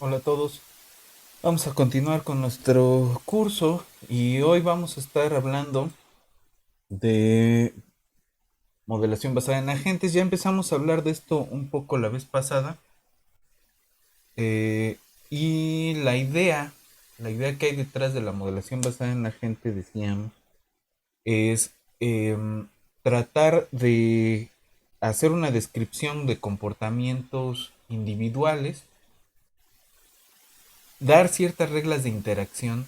Hola a todos, vamos a continuar con nuestro curso y hoy vamos a estar hablando de modelación basada en agentes. Ya empezamos a hablar de esto un poco la vez pasada eh, y la idea que hay detrás de la modelación basada en agentes, decíamos, es tratar de hacer una descripción de comportamientos individuales, dar ciertas reglas de interacción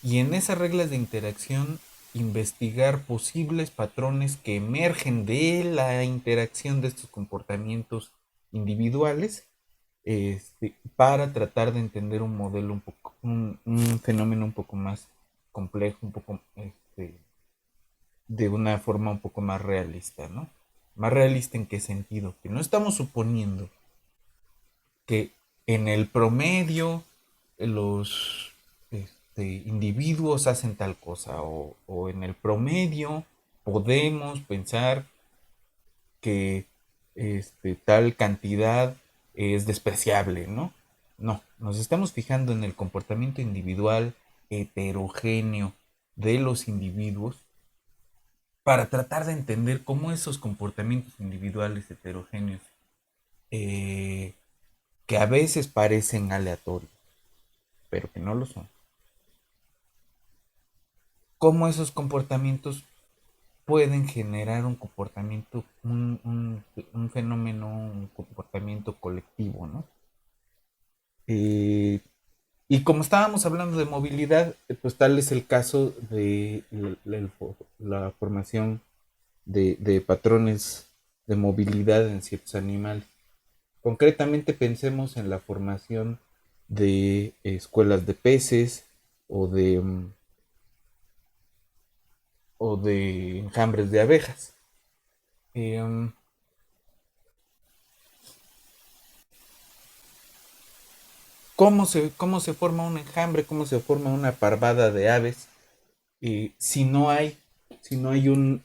y en esas reglas de interacción investigar posibles patrones que emergen de la interacción de estos comportamientos individuales, para tratar de entender un modelo un poco, un fenómeno un poco más complejo, un poco de una forma un poco más realista, ¿no? Más realista en qué sentido, que no estamos suponiendo que en el promedio los individuos hacen tal cosa o en el promedio podemos pensar que tal cantidad es despreciable, ¿no? No, nos estamos fijando en el comportamiento individual heterogéneo de los individuos para tratar de entender cómo esos comportamientos individuales heterogéneos, eh, que a veces parecen aleatorios, pero que no lo son, cómo esos comportamientos pueden generar un comportamiento, un fenómeno, un comportamiento colectivo, ¿no? Eh, y como estábamos hablando de movilidad, pues tal es el caso de la formación de patrones de movilidad en ciertos animales. Concretamente pensemos en la formación de escuelas de peces o de enjambres de abejas. Eh, ¿Cómo se forma un enjambre? ¿Cómo se forma una parvada de aves? Si no hay un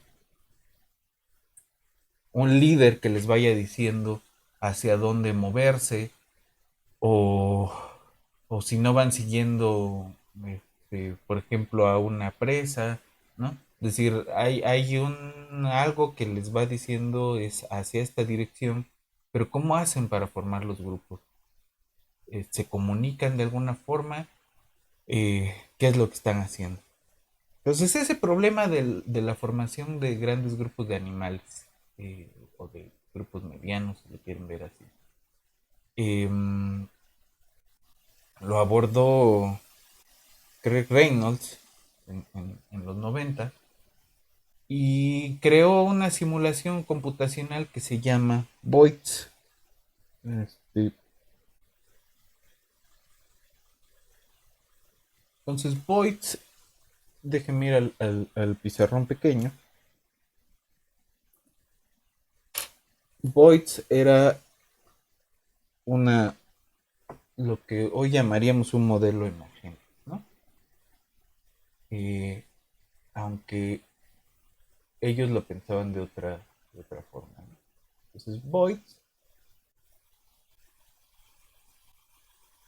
líder que les vaya diciendo hacia dónde moverse, o, o si no van siguiendo, por ejemplo, a una presa, ¿no? Es decir, hay algo que les va diciendo es hacia esta dirección, pero ¿cómo hacen para formar los grupos? ¿Se comunican de alguna forma? ¿Qué es lo que están haciendo? Entonces, ese problema de la formación de grandes grupos de animales, o de grupos medianos, si lo quieren ver así, em, lo abordó Craig Reynolds en los 90 y creó una simulación computacional que se llama Voids. Este, entonces, Voids, déjenme ir al pizarrón pequeño. Voids era una lo que hoy llamaríamos un modelo emergente, ¿no? Eh, Aunque ellos lo pensaban de otra forma, ¿no? Entonces, voids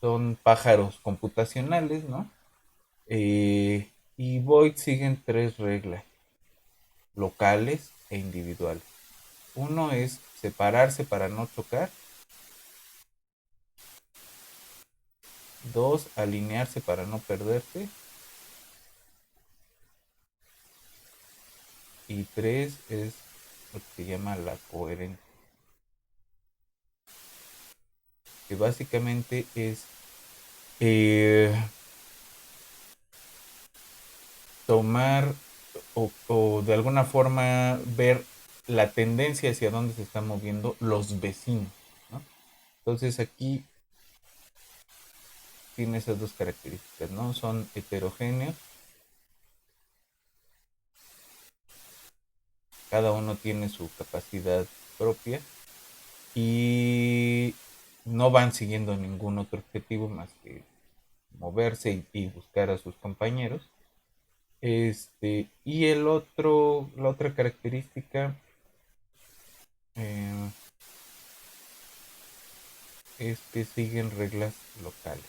son pájaros computacionales, ¿no? Y voids siguen tres reglas, locales e individuales. Uno es separarse para no chocar. Dos, alinearse para no perderse. Y tres es lo que se llama la coherencia, que básicamente es eh, tomar o de alguna forma ver la tendencia hacia dónde se están moviendo los vecinos, ¿no? Entonces aquí tiene esas dos características, ¿no? Son heterogéneos, cada uno tiene su capacidad propia y no van siguiendo ningún otro objetivo más que moverse y buscar a sus compañeros. Y la otra característica, eh, es que siguen reglas locales.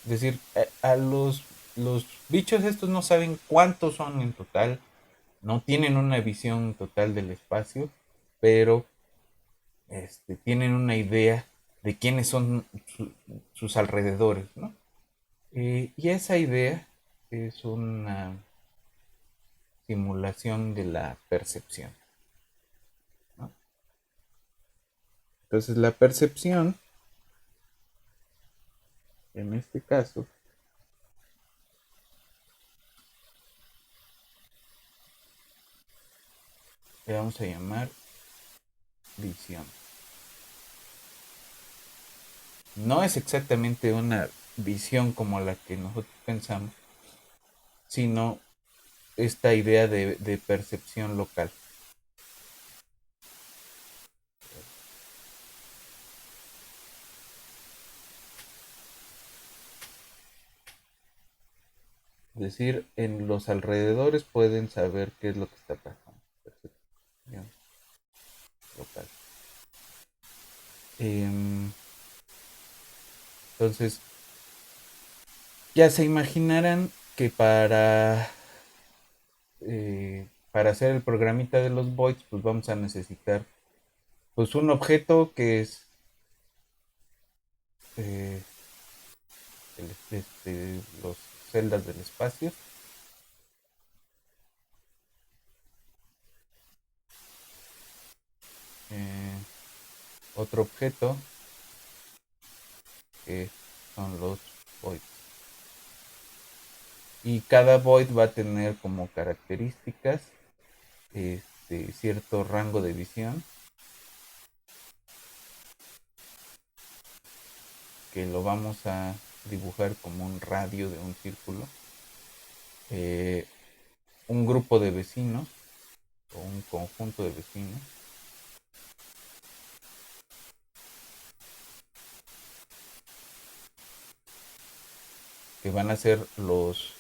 Es decir, a los bichos estos no saben cuántos son en total, no tienen una visión total del espacio, pero tienen una idea de quiénes son sus alrededores, ¿no? Y esa idea es una simulación de la percepción, ¿no? Entonces la percepción, en este caso, le vamos a llamar visión. No es exactamente una visión como la que nosotros pensamos, sino esta idea de percepción local. Es decir, en los alrededores pueden saber qué es lo que está pasando. Percepción local. Entonces, ya se imaginarán que para hacer el programita de los voids, pues vamos a necesitar pues un objeto que es eh, los celdas del espacio, eh, otro objeto que son los voids. Y cada void va a tener como características cierto rango de visión que lo vamos a dibujar como un radio de un círculo, eh, un grupo de vecinos o un conjunto de vecinos, que van a ser los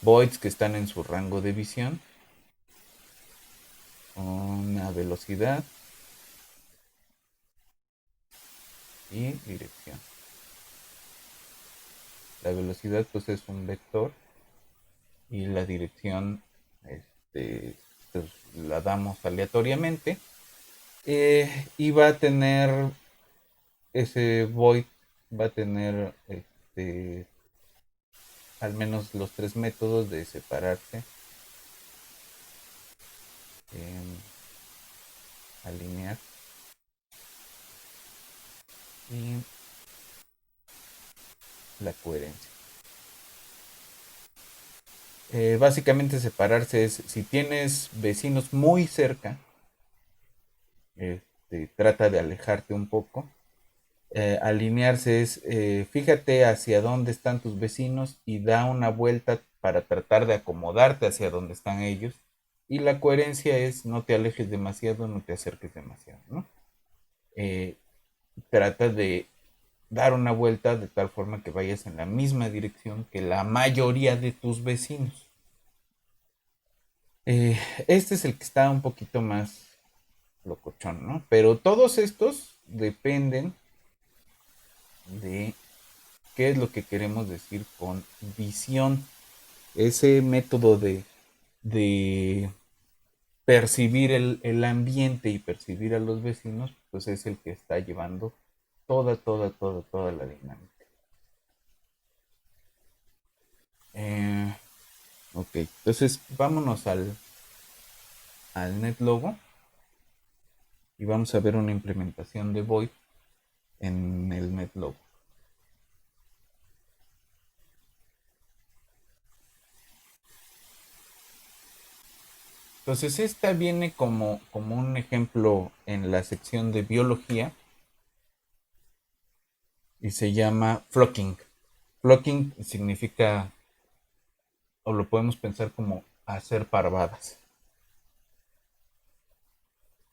voids que están en su rango de visión, una velocidad y dirección. La velocidad pues es un vector y la dirección pues, la damos aleatoriamente, y va a tener ese void, va a tener al menos los tres métodos de separarse, alinear y la coherencia. Básicamente separarse es si tienes vecinos muy cerca, trata de alejarte un poco. Alinearse es fíjate hacia dónde están tus vecinos y da una vuelta para tratar de acomodarte hacia donde están ellos. Y la coherencia es no te alejes demasiado, no te acerques demasiado, ¿no? Eh, Trata de dar una vuelta de tal forma que vayas en la misma dirección que la mayoría de tus vecinos. Eh, este es el que está un poquito más locochón, ¿no? Pero todos estos dependen de qué es lo que queremos decir con visión. Ese método de percibir el ambiente y percibir a los vecinos, pues es el que está llevando toda la dinámica. Eh, ok, entonces vámonos al NetLogo y vamos a ver una implementación de Void en el NetLogo. Entonces esta viene como un ejemplo en la sección de biología y se llama flocking. Flocking significa, o lo podemos pensar como hacer parvadas.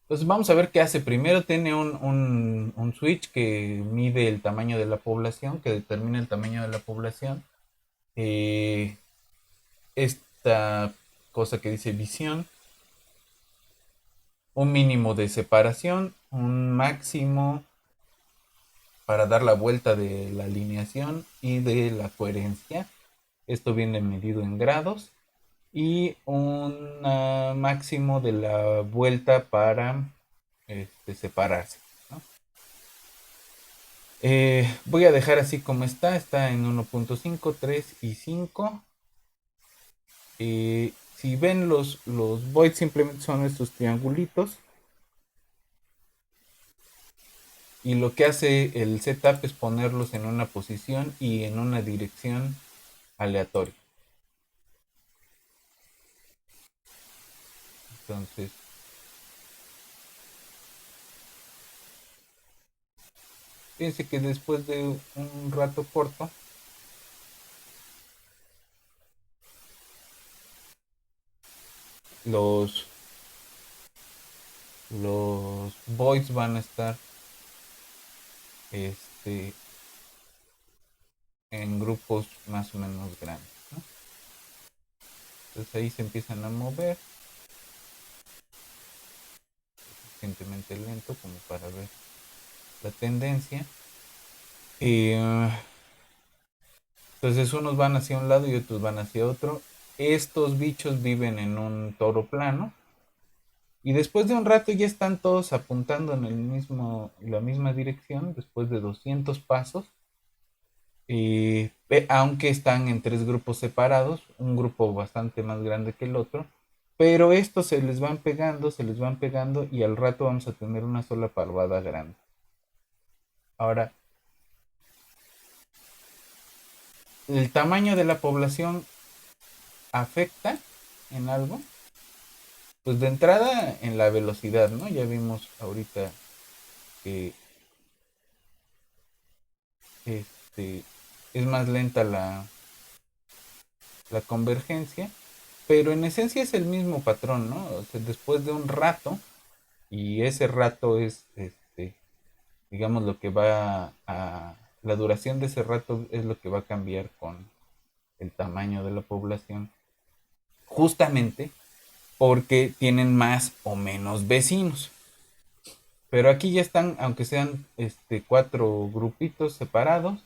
Entonces vamos a ver qué hace. Primero tiene un switch que mide el tamaño de la población, que determina el tamaño de la población. Esta cosa que dice visión un mínimo de separación, un máximo para dar la vuelta de la alineación y de la coherencia. Esto viene medido en grados. Y un máximo de la vuelta para separarse, ¿no? Voy a dejar así como está en 1.5, 3 y 5. Si ven los voids simplemente son estos triangulitos y lo que hace el setup es ponerlos en una posición y en una dirección aleatoria. Entonces, fíjense que después de un rato corto, los, los voids van a estar este, en grupos más o menos grandes, ¿no? Entonces ahí se empiezan a mover suficientemente lento como para ver la tendencia. Y entonces unos van hacia un lado y otros van hacia otro. Estos bichos viven en un toro plano y después de un rato ya están todos apuntando en la misma dirección después de 200 pasos. Aunque están en tres grupos separados, un grupo bastante más grande que el otro, pero estos se les van pegando y al rato vamos a tener una sola parvada grande. Ahora, ¿el tamaño de la población afecta en algo? Pues de entrada en la velocidad, ¿no? Ya vimos ahorita que este, es más lenta la convergencia, pero en esencia es el mismo patrón, ¿no? O sea, después de un rato, y ese rato es, digamos, lo que la duración de ese rato es lo que va a cambiar con el tamaño de la población, justamente porque tienen más o menos vecinos. Pero aquí ya están, aunque sean cuatro grupitos separados,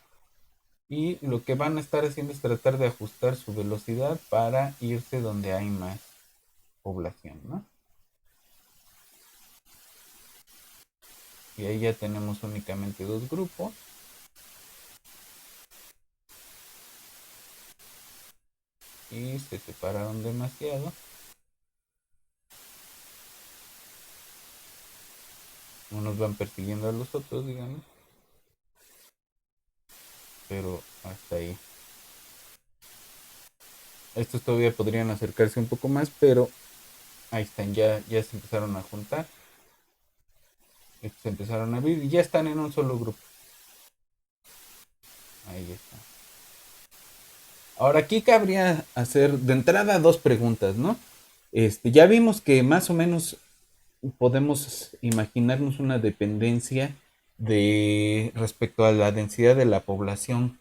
y lo que van a estar haciendo es tratar de ajustar su velocidad para irse donde hay más población, ¿no? Y ahí ya tenemos únicamente dos grupos y se separaron demasiado. Unos van persiguiendo a los otros, digamos, pero hasta ahí. Estos todavía podrían acercarse un poco más, pero ahí están, ya se empezaron a juntar, estos se empezaron a abrir y ya están en un solo grupo. Ahí está. Ahora aquí cabría hacer de entrada dos preguntas, ¿no? Ya vimos que más o menos podemos imaginarnos una dependencia de respecto a la densidad de la población.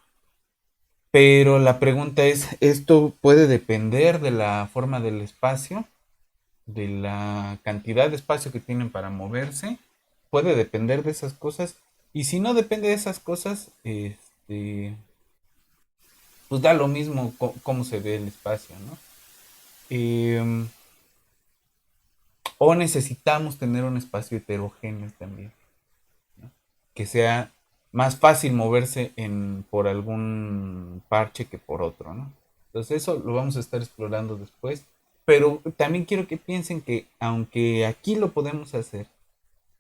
Pero la pregunta es, ¿esto puede depender de la forma del espacio, de la cantidad de espacio que tienen para moverse? ¿Puede depender de esas cosas? Y si no depende de esas cosas, pues da lo mismo cómo se ve el espacio, ¿no? Eh, o necesitamos tener un espacio heterogéneo también, ¿no? Que sea más fácil moverse por algún parche que por otro, ¿no? Entonces eso lo vamos a estar explorando después. Pero también quiero que piensen que aunque aquí lo podemos hacer,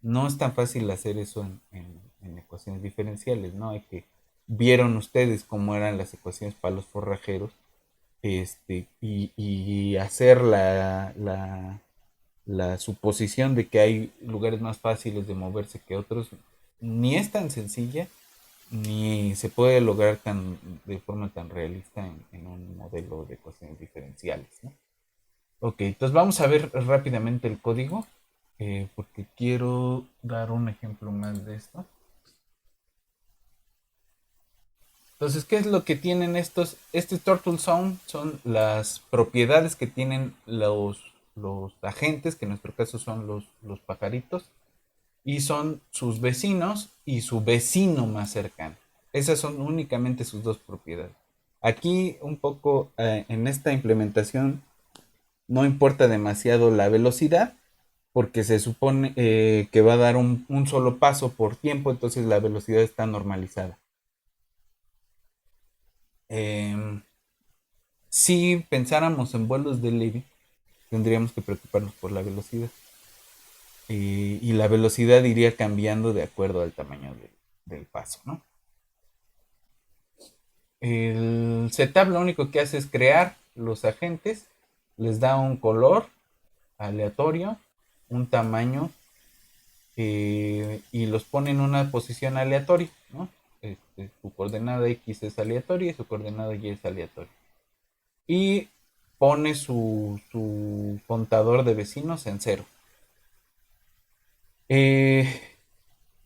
no es tan fácil hacer eso en ecuaciones diferenciales, ¿no? Vieron ustedes cómo eran las ecuaciones para los forrajeros, y hacer la suposición de que hay lugares más fáciles de moverse que otros, ni es tan sencilla, ni se puede lograr de forma tan realista en un modelo de ecuaciones diferenciales, ¿no? Ok, entonces vamos a ver rápidamente el código, porque quiero dar un ejemplo más de esto. Entonces, ¿qué es lo que tienen estos? Este Turtle Zone son las propiedades que tienen los agentes, que en nuestro caso son los pajaritos, y son sus vecinos y su vecino más cercano. Esas son únicamente sus dos propiedades. Aquí un poco en esta implementación no importa demasiado la velocidad porque se supone que va a dar un solo paso por tiempo, entonces la velocidad está normalizada. Eh, si pensáramos en vuelos de Levy, tendríamos que preocuparnos por la velocidad. Y la velocidad iría cambiando de acuerdo al tamaño del paso, ¿no? El setup lo único que hace es crear los agentes, les da un color aleatorio, un tamaño y los pone en una posición aleatoria, ¿no? Su coordenada X es aleatoria y su coordenada Y es aleatoria. Y pone su contador de vecinos en cero. Eh,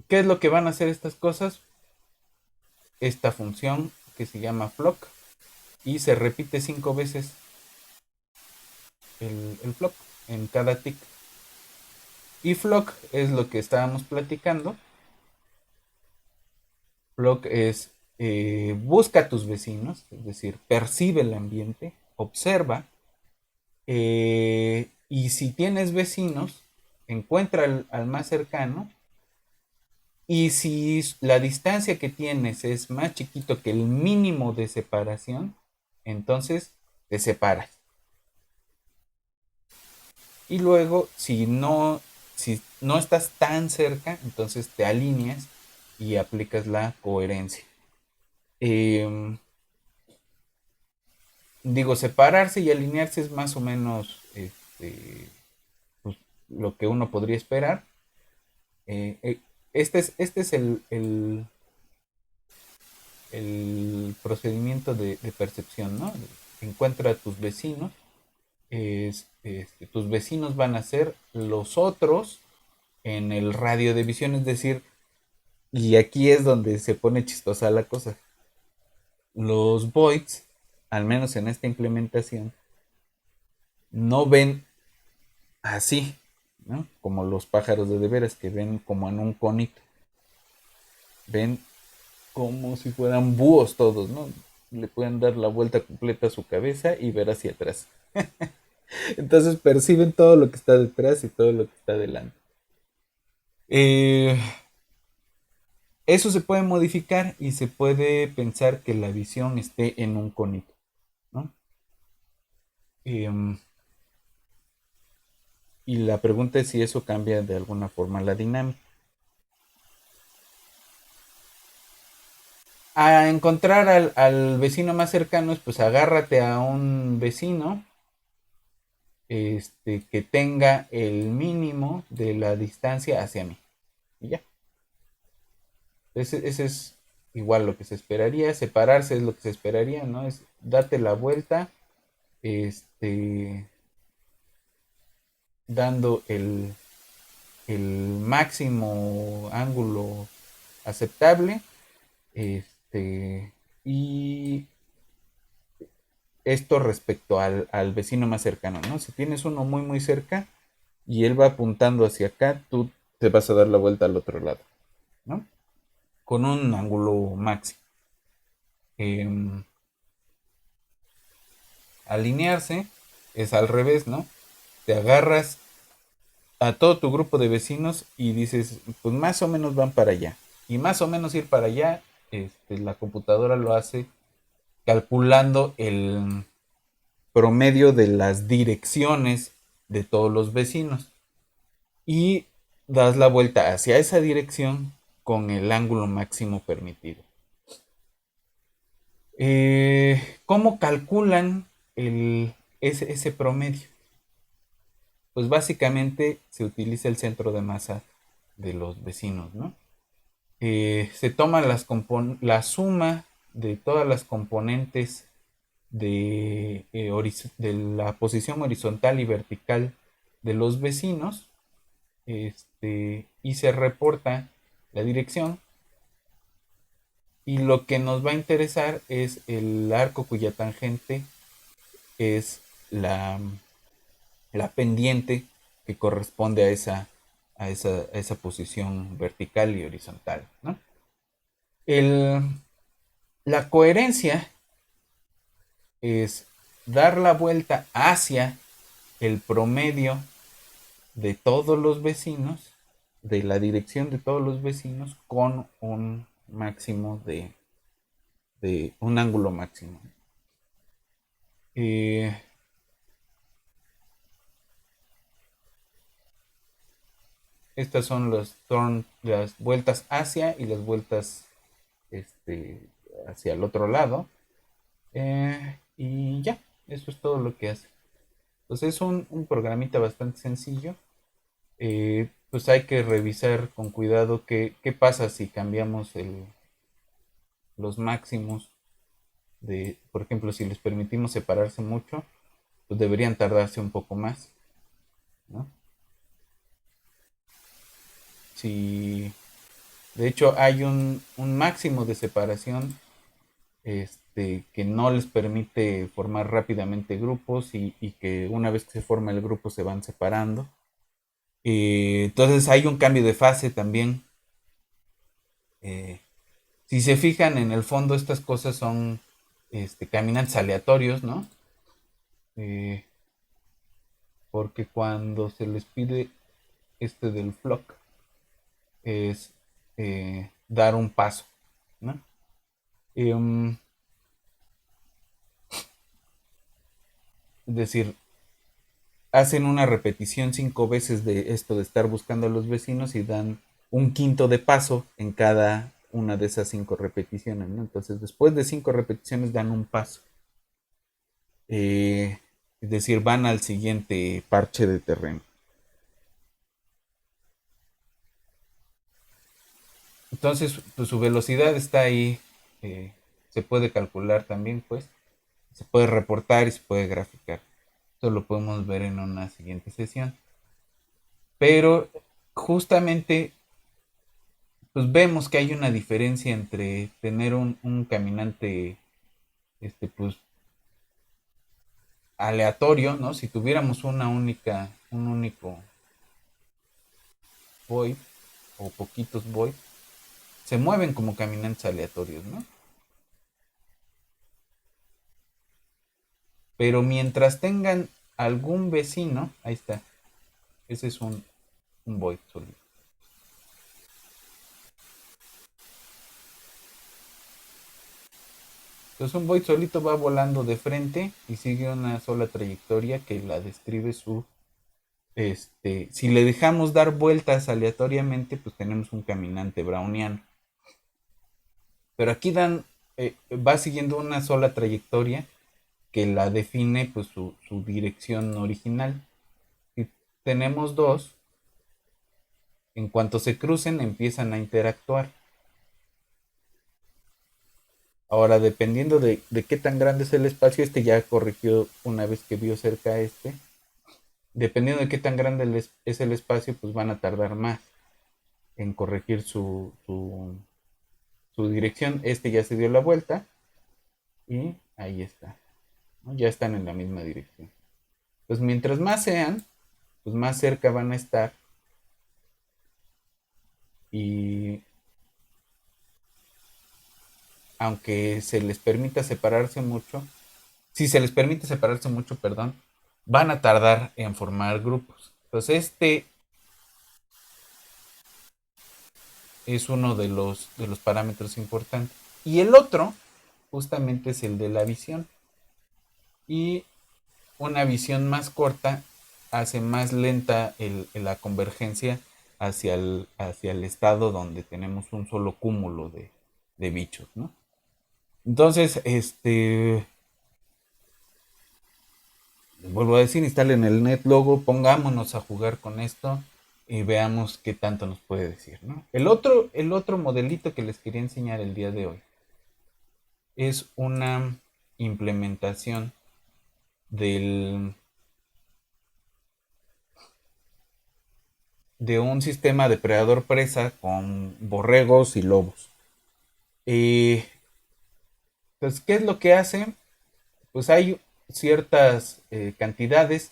¿Qué es lo que van a hacer estas cosas? Esta función que se llama flock y se repite 5 veces el flock en cada tick. Y flock es lo que estábamos platicando. Flock es busca a tus vecinos, es decir, percibe el ambiente, observa y si tienes vecinos, encuentra al más cercano y si la distancia que tienes es más chiquito que el mínimo de separación, entonces te separas. Y luego, si no estás tan cerca, entonces te alineas y aplicas la coherencia. Eh, Digo, separarse y alinearse es más o menos pues, lo que uno podría esperar. Este es el procedimiento de percepción, ¿no? Encuentra a tus vecinos. Tus vecinos van a ser los otros en el radio de visión, es decir, y aquí es donde se pone chistosa la cosa. Los voids, al menos en esta implementación, no ven así, ¿no? Como los pájaros de veras que ven como en un conito. Ven como si fueran búhos todos, ¿no? Le pueden dar la vuelta completa a su cabeza y ver hacia atrás. Entonces perciben todo lo que está detrás y todo lo que está delante. Eh, Eso se puede modificar y se puede pensar que la visión esté en un conito, ¿no? Eh, y la pregunta es si eso cambia de alguna forma la dinámica. A encontrar al vecino más cercano, pues agárrate a un vecino que tenga el mínimo de la distancia hacia mí. Y ya. Ese es igual lo que se esperaría. Separarse es lo que se esperaría, ¿no? Es date la vuelta, este, dando el máximo ángulo aceptable. Y esto respecto al vecino más cercano, ¿no? Si tienes uno muy, muy cerca y él va apuntando hacia acá, tú te vas a dar la vuelta al otro lado, ¿no? Con un ángulo máximo. Eh, Alinearse es al revés, ¿no? Te agarras a todo tu grupo de vecinos y dices, pues más o menos van para allá. Y más o menos ir para allá, la computadora lo hace calculando el promedio de las direcciones de todos los vecinos. Y das la vuelta hacia esa dirección con el ángulo máximo permitido. ¿Cómo calculan ese promedio? Pues básicamente se utiliza el centro de masa de los vecinos, ¿no? Se toma la suma de todas las componentes de la posición horizontal y vertical de los vecinos y se reporta la dirección y lo que nos va a interesar es el arco cuya tangente es la la pendiente que corresponde a esa posición vertical y horizontal, ¿no? El, la coherencia es dar la vuelta hacia el promedio de todos los vecinos, de la dirección de todos los vecinos, con un máximo de un ángulo máximo. Eh, Estas son las vueltas hacia y las vueltas este, hacia el otro lado. Y ya, eso es todo lo que hace. Entonces es un programita bastante sencillo. Pues hay que revisar con cuidado qué pasa si cambiamos los máximos de, por ejemplo, si les permitimos separarse mucho, pues deberían tardarse un poco más, ¿no? Si, de hecho, hay un máximo de separación que no les permite formar rápidamente grupos y que una vez que se forma el grupo se van separando. Entonces hay un cambio de fase también. Eh, si se fijan en el fondo, estas cosas son caminantes aleatorios, ¿no? Eh, Porque cuando se les pide del flock es dar un paso, ¿no? Es decir, hacen una repetición 5 veces de esto de estar buscando a los vecinos y dan un quinto de paso en cada una de esas 5 repeticiones, ¿no? Entonces, después de 5 repeticiones dan un paso. Eh, es decir, van al siguiente parche de terreno. Entonces, pues su velocidad está ahí. Se puede calcular también, pues. Se puede reportar y se puede graficar. Esto lo podemos ver en una siguiente sesión. Pero justamente pues vemos que hay una diferencia entre tener un caminante pues aleatorio, ¿no? Si tuviéramos un único void o poquitos void, se mueven como caminantes aleatorios, ¿no? Pero mientras tengan algún vecino, ahí está, ese es un void solito. Entonces un void solito va volando de frente y sigue una sola trayectoria que la describe si le dejamos dar vueltas aleatoriamente, pues tenemos un caminante browniano. Pero aquí va siguiendo una sola trayectoria que la define pues su dirección original. Si tenemos dos, en cuanto se crucen empiezan a interactuar. Ahora, dependiendo de qué tan grande es el espacio, ya corrigió una vez que vio cerca a dependiendo de qué tan grande es el espacio, pues van a tardar más en corregir su dirección. Ya se dio la vuelta y ahí está, ¿no? Ya están en la misma dirección. Pues mientras más sean, pues más cerca van a estar y aunque se les permita separarse mucho, si se les permite separarse mucho, perdón, van a tardar en formar grupos. Entonces es uno de los parámetros importantes. Y el otro justamente es el de la visión. Y una visión más corta hace más lenta la convergencia hacia el estado donde tenemos un solo cúmulo de bichos, ¿no? Entonces, vuelvo a decir, instalen el NetLogo, pongámonos a jugar con esto y veamos qué tanto nos puede decir, ¿no? El otro modelito que les quería enseñar el día de hoy es una implementación del, de un sistema depredador-presa con borregos y lobos. Eh, pues, ¿qué es lo que hace? Pues hay ciertas cantidades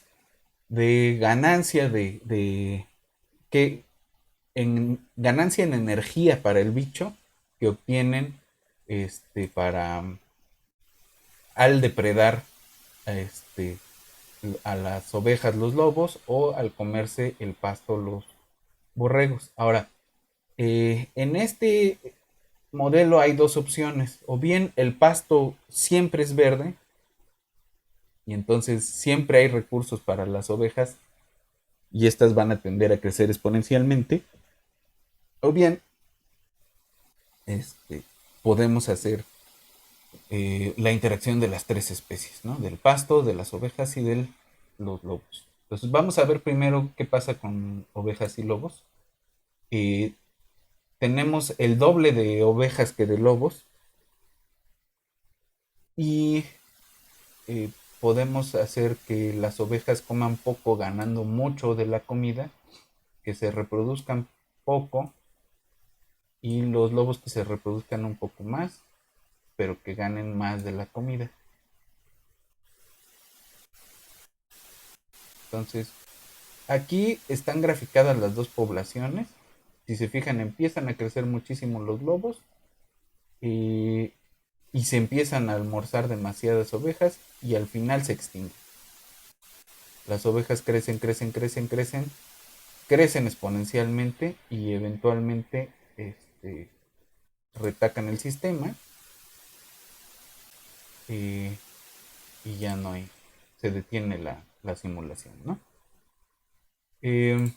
de ganancia que en ganancia en energía para el bicho que obtienen para al depredar este, a las ovejas los lobos o al comerse el pasto los borregos. Ahora, en este modelo hay dos opciones, o bien el pasto siempre es verde y entonces siempre hay recursos para las ovejas y estas van a tender a crecer exponencialmente, o bien este, podemos hacer la interacción de las tres especies, ¿no? Del pasto, de las ovejas y de los lobos. Entonces vamos a ver primero qué pasa con ovejas y lobos. Eh, Tenemos el doble de ovejas que de lobos y eh, podemos hacer que las ovejas coman poco ganando mucho de la comida, que se reproduzcan poco y los lobos que se reproduzcan un poco más, pero que ganen más de la comida. Entonces, aquí están graficadas las dos poblaciones. Si se fijan, empiezan a crecer muchísimo los lobos eh, y se empiezan a almorzar demasiadas ovejas y al final se extinguen. Las ovejas crecen, crecen, crecen, crecen, crecen exponencialmente y eventualmente retacan el sistema eh, y ya no hay, se detiene la simulación, ¿no? Eh,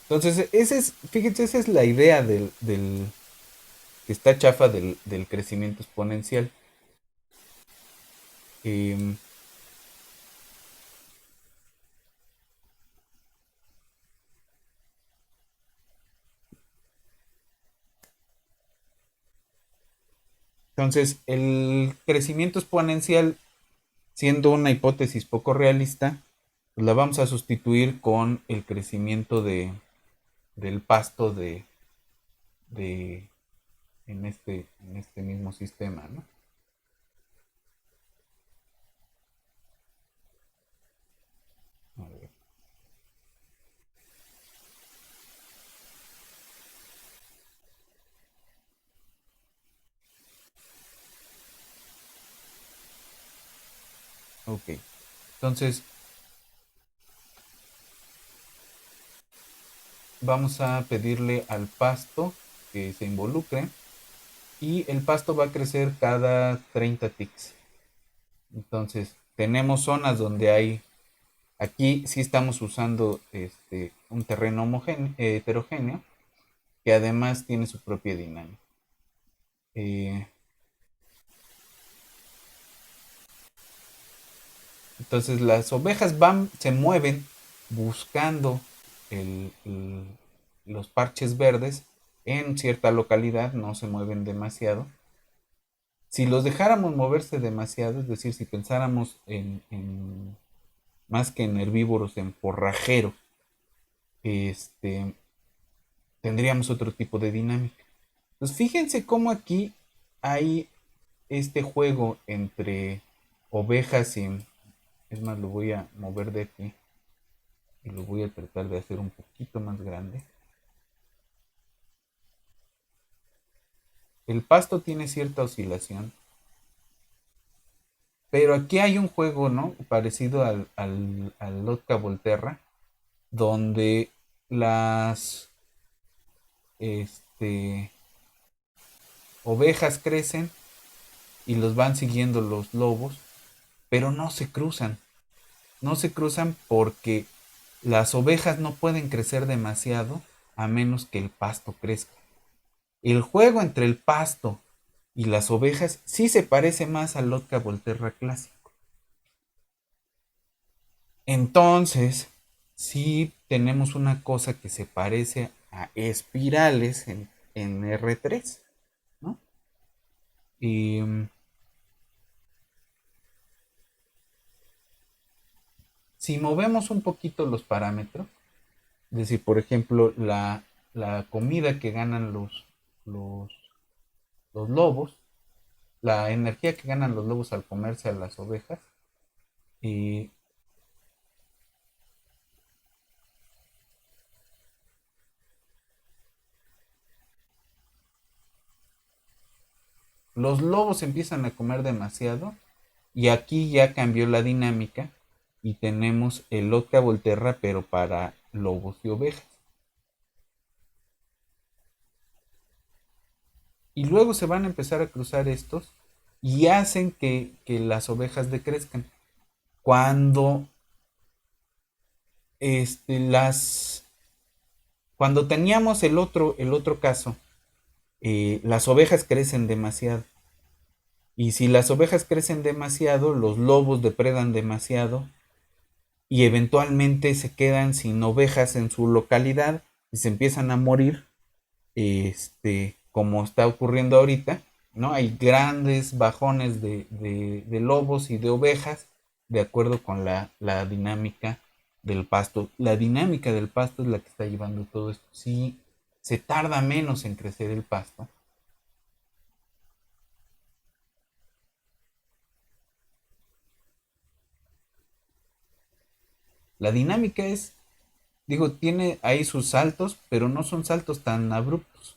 entonces, fíjense, esa es la idea que está chafa del crecimiento exponencial. Eh, entonces, el crecimiento exponencial, siendo una hipótesis poco realista, pues la vamos a sustituir con el crecimiento del pasto de en este mismo sistema, ¿no? A ver, ok. Entonces, vamos a pedirle al pasto que se involucre y el pasto va a crecer cada 30 ticks. Entonces, tenemos zonas donde hay, aquí sí estamos usando un terreno heterogéneo que además tiene su propia dinámica. Eh, entonces, las ovejas se mueven buscando los parches verdes en cierta localidad, no se mueven demasiado. Si los dejáramos moverse demasiado, es decir, si pensáramos más que en herbívoros, en forrajero, este, tendríamos otro tipo de dinámica. Pues fíjense cómo aquí hay este juego entre ovejas y... Es más, lo voy a mover de aquí y lo voy a tratar de hacer un poquito más grande. El pasto tiene cierta oscilación, pero aquí hay un juego, ¿no? Parecido al Lotka Volterra, donde las este, ovejas crecen y los van siguiendo los lobos, pero no se cruzan. No se cruzan porque las ovejas no pueden crecer demasiado a menos que el pasto crezca. El juego entre el pasto y las ovejas sí se parece más al Lotka Volterra clásico. Entonces, sí tenemos una cosa que se parece a espirales en R3, ¿no? Y si movemos un poquito los parámetros, es decir, por ejemplo, la comida que ganan los los lobos, la energía que ganan los lobos al comerse a las ovejas. Y los lobos empiezan a comer demasiado y aquí ya cambió la dinámica y tenemos el Lotka Volterra pero para lobos y ovejas. Y luego se van a empezar a cruzar estos y hacen que las ovejas decrezcan. Cuando este, las, cuando teníamos el otro caso, las ovejas crecen demasiado. Y si las ovejas crecen demasiado, los lobos depredan demasiado y eventualmente se quedan sin ovejas en su localidad y se empiezan a morir, como está ocurriendo ahorita, ¿no? Hay grandes bajones de lobos y de ovejas de acuerdo con la dinámica del pasto. La dinámica del pasto es la que está llevando todo esto. Si se tarda menos en crecer el pasto, la dinámica es, digo, tiene ahí sus saltos, pero no son saltos tan abruptos.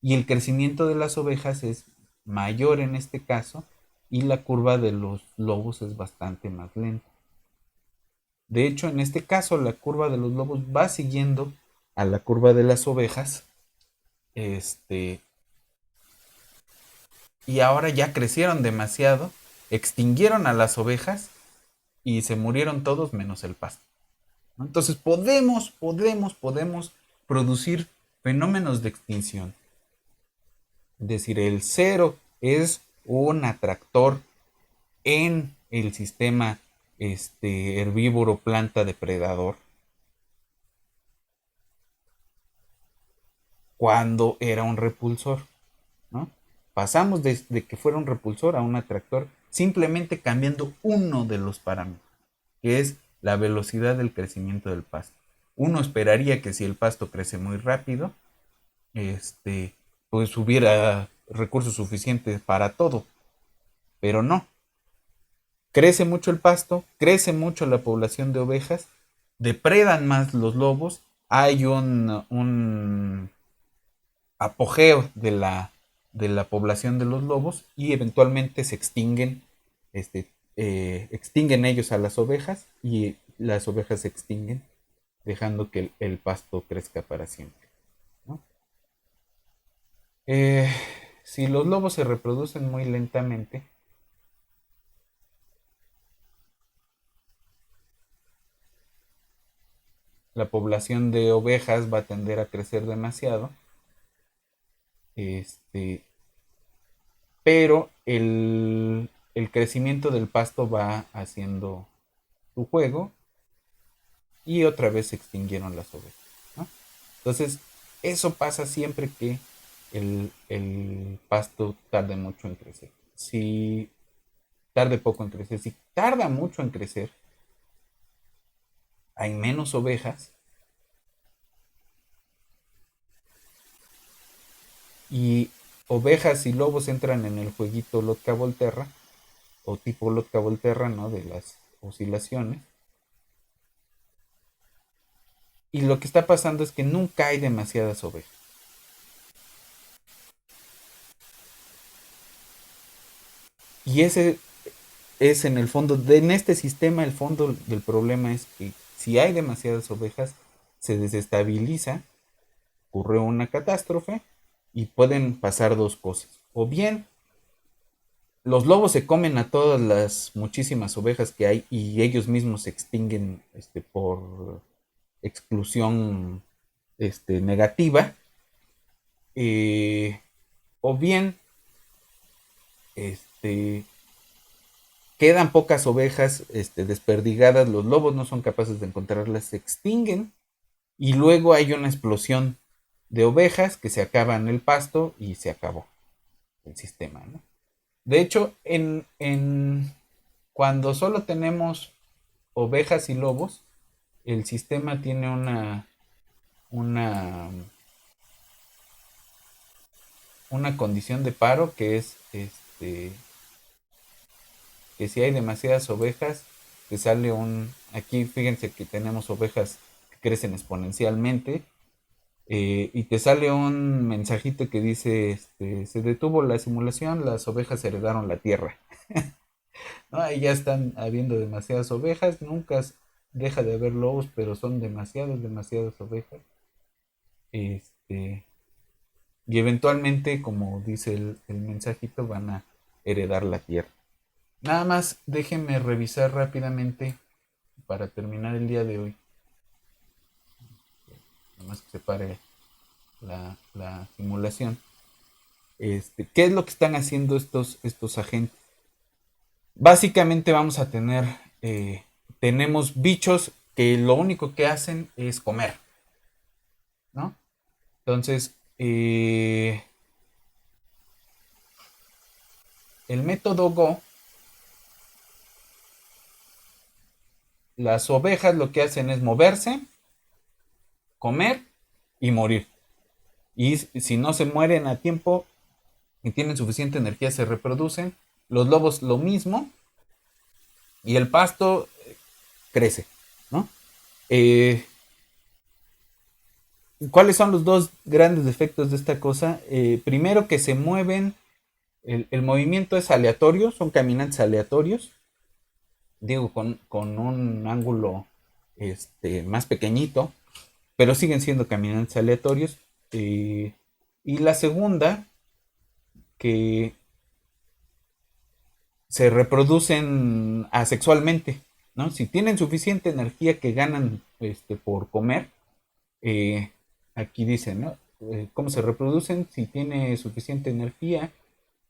Y el crecimiento de las ovejas es mayor en este caso y la curva de los lobos es bastante más lenta. De hecho, en este caso, la curva de los lobos va siguiendo a la curva de las ovejas. Este, y ahora ya crecieron demasiado, extinguieron a las ovejas y se murieron todos menos el pasto. ¿No? Entonces podemos producir fenómenos de extinción. Es decir, el cero es un atractor en el sistema herbívoro planta depredador cuando era un repulsor, ¿no? Pasamos de que fuera un repulsor a un atractor simplemente cambiando uno de los parámetros, que es la velocidad del crecimiento del pasto. Uno esperaría que si el pasto crece muy rápido, este, pues hubiera recursos suficientes para todo, pero no. Crece mucho el pasto, crece mucho la población de ovejas, depredan más los lobos, hay un apogeo de la población de los lobos y eventualmente se extinguen ellos a las ovejas y las ovejas se extinguen, dejando que el pasto crezca para siempre, ¿no? Eh, si los lobos se reproducen muy lentamente, la población de ovejas va a tender a crecer demasiado, este, pero el crecimiento del pasto va haciendo su juego y otra vez se extinguieron las ovejas, ¿no? Entonces, eso pasa siempre que el pasto tarde mucho en crecer. Si tarde poco en crecer, si tarda mucho en crecer, hay menos ovejas y ovejas y lobos entran en el jueguito Lotka Volterra o tipo Lotka Volterra, ¿no? De las oscilaciones. Y lo que está pasando es que nunca hay demasiadas ovejas. Y ese es en el fondo, en este sistema, el fondo del problema es que si hay demasiadas ovejas, se desestabiliza, ocurre una catástrofe y pueden pasar dos cosas. O bien los lobos se comen a todas las muchísimas ovejas que hay y ellos mismos se extinguen por exclusión negativa. eh, o bien este, quedan pocas ovejas desperdigadas, los lobos no son capaces de encontrarlas, se extinguen y luego hay una explosión de ovejas que se acaban el pasto y se acabó el sistema, ¿no? De hecho, cuando solo tenemos ovejas y lobos, el sistema tiene una una condición de paro que es que si hay demasiadas ovejas, te sale aquí fíjense que tenemos ovejas que crecen exponencialmente, y te sale un mensajito que dice, se detuvo la simulación, las ovejas heredaron la tierra. ¿No? Ahí ya están habiendo demasiadas ovejas, nunca deja de haber lobos, pero son demasiadas ovejas. Este, y eventualmente, como dice el mensajito, van a heredar la tierra. Nada más déjenme revisar rápidamente para terminar el día de hoy. Nada más que se pare la simulación. ¿Qué es lo que están haciendo estos agentes? Básicamente vamos a tenemos bichos que lo único que hacen es comer, ¿no? Entonces, el método Go, las ovejas lo que hacen es moverse, comer y morir. Y si no se mueren a tiempo y tienen suficiente energía, se reproducen. Los lobos lo mismo. Y el pasto crece, ¿no? ¿Cuáles son los dos grandes defectos de esta cosa? Primero, que se mueven, el movimiento es aleatorio, son caminantes aleatorios, digo, con un ángulo más pequeñito, pero siguen siendo caminantes aleatorios. Y la segunda, que se reproducen asexualmente, ¿no? Si tienen suficiente energía que ganan por comer, aquí dice, ¿no? ¿Cómo se reproducen? Si tiene suficiente energía,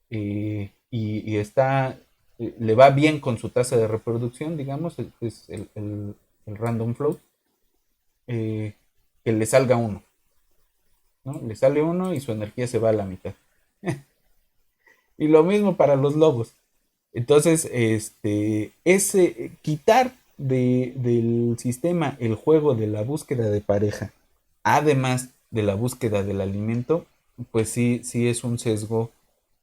y le va bien con su tasa de reproducción, digamos, es el random flow, que le salga uno, ¿no? Le sale uno y su energía se va a la mitad. Y lo mismo para los lobos. Entonces, quitar del sistema el juego de la búsqueda de pareja, además de la búsqueda del alimento, pues sí es un sesgo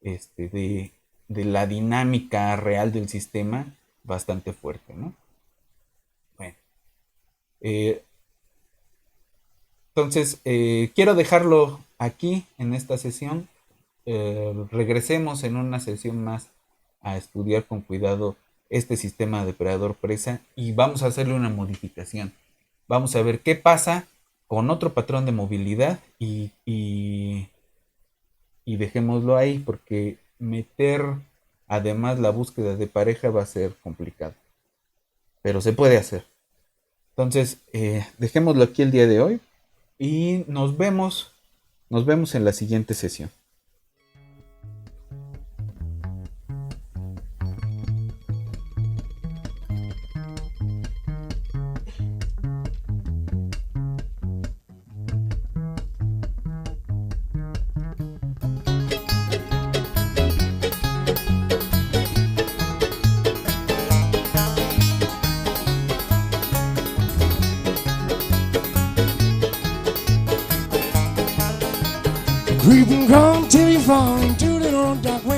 de la dinámica real del sistema bastante fuerte, ¿no? Bueno, eh, entonces quiero dejarlo aquí en esta sesión. Regresemos en una sesión más a estudiar con cuidado este sistema depredador-presa y vamos a hacerle una modificación. Vamos a ver qué pasa con otro patrón de movilidad y dejémoslo ahí, porque meter además la búsqueda de pareja va a ser complicado, pero se puede hacer. Entonces, dejémoslo aquí el día de hoy y nos vemos en la siguiente sesión. Creep and come till you fall into the old dark way.